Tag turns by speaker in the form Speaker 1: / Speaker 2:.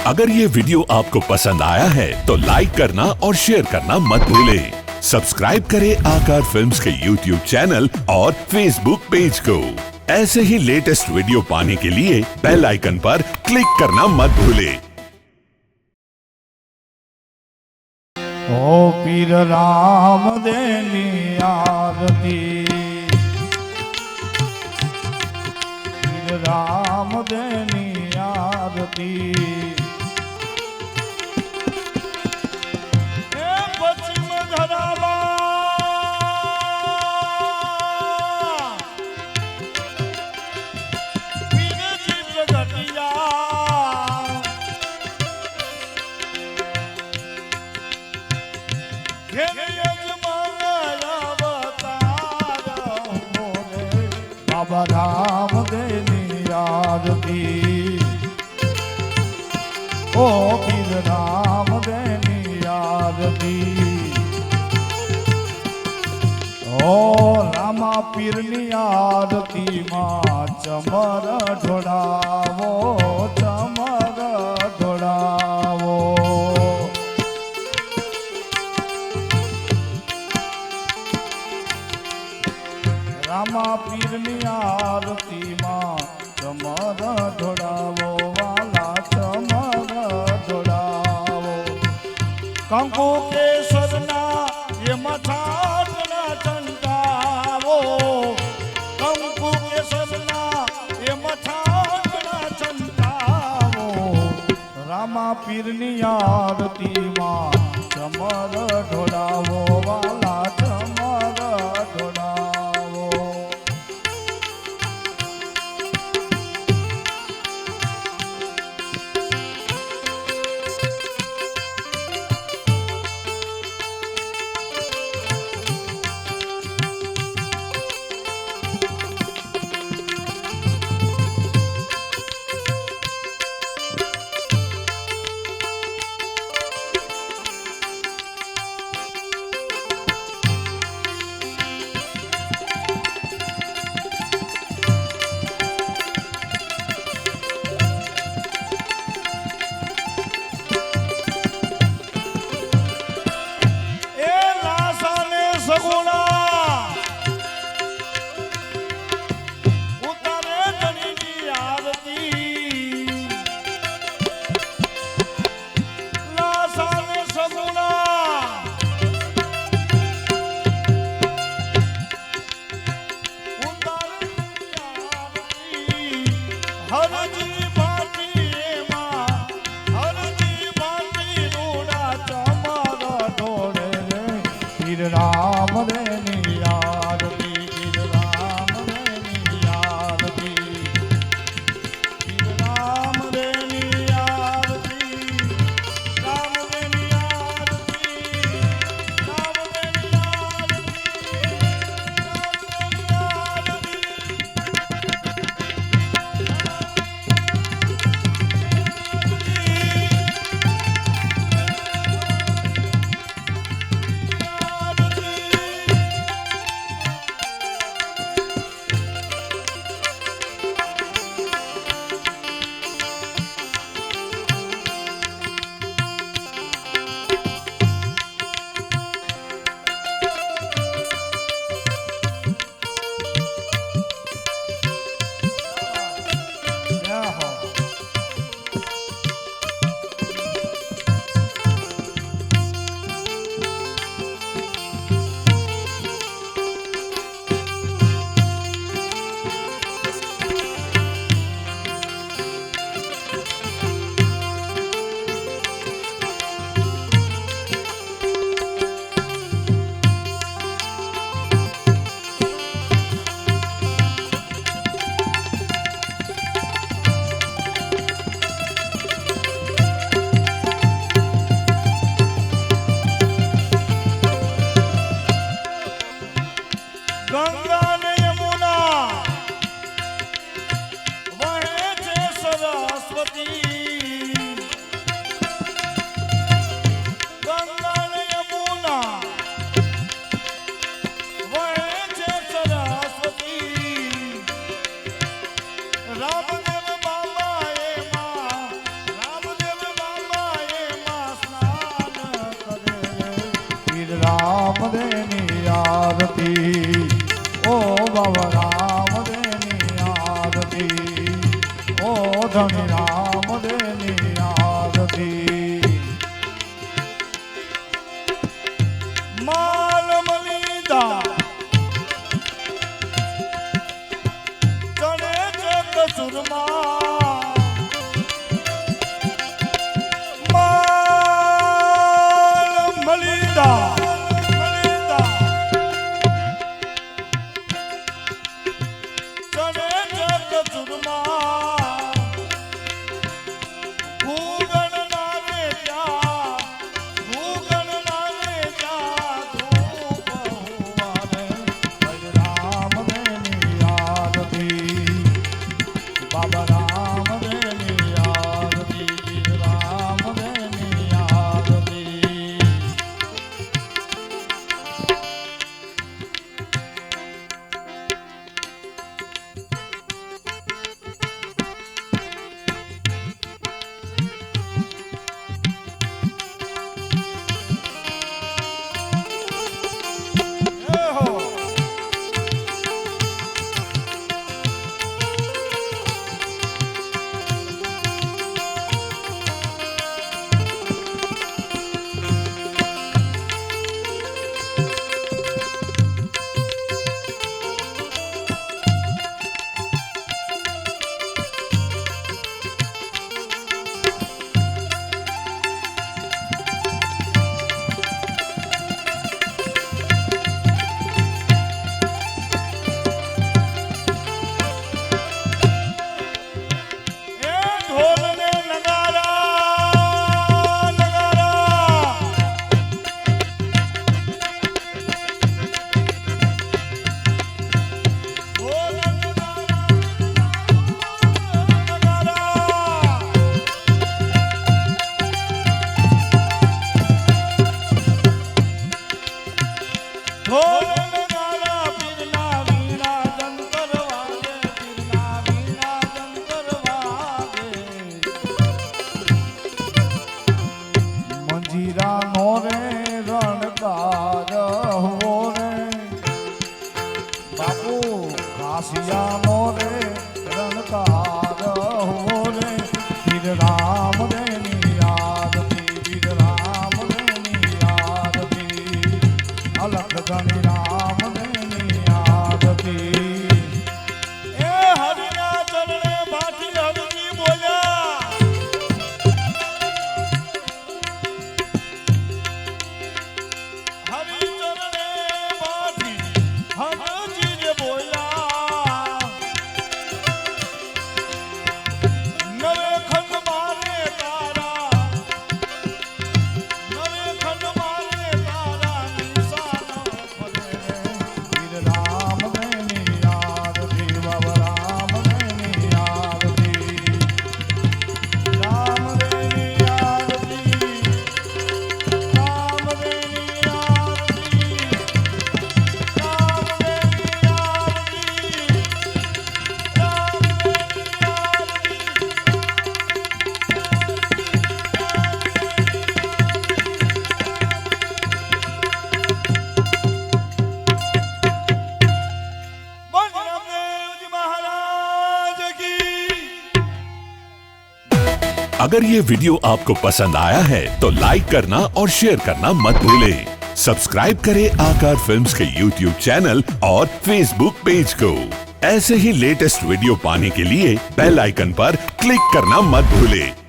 Speaker 1: अगर ये वीडियो आपको पसंद आया है तो लाइक करना और शेयर करना मत भूलें। सब्सक्राइब करें आकार फिल्म्स के YouTube चैनल और Facebook पेज को। ऐसे ही लेटेस्ट वीडियो पाने के लिए बेल आइकन पर क्लिक करना मत भूलें।
Speaker 2: ओ पीर राम देनी आरती, पीर राम देनी आरती। पश्चिम धरावा पीर जी प्रगटिया, बाबा राम देनी आरती, ओ पीर राम देनी आरती। ओ रामा पीरनी आरती मां चमर ढोड़ावो, चमर ढोड़ावो। रामा पीरनी आरती मां चमर ढोड़ावो, वाला चमर ढोड़ावो। कंकु केसरना ये मठाटना चंदावो, कंकु केसरना ये मठाटना चंदावो। रामा पीरनी आरती मां चमर ढोड़ावो, वाला चमर ढोड़ावो। ધણી રામ દેની આરતી માલ મલીદા ચણે છે કસુરમાં માલ મલીદા બાબા રામ દેની આરતી રામ દેની આરતી કાશિયાનો રે રણકાર હો રે વીર રામ દેની આરતી વીર રામ દેની આરતી અલખ ધણી રામ દેની આરતી એ હરિના ચરણે ભાટી હરજી બોલ્યા હરિ ચરણે ભાટી હરજી જે બોલ્યા
Speaker 1: अगर ये वीडियो आपको पसंद आया है तो लाइक करना और शेयर करना मत भूलें। सब्सक्राइब करें आकार फिल्म्स के YouTube चैनल और Facebook पेज को। ऐसे ही लेटेस्ट वीडियो पाने के लिए बेल आइकन पर क्लिक करना मत भूलें।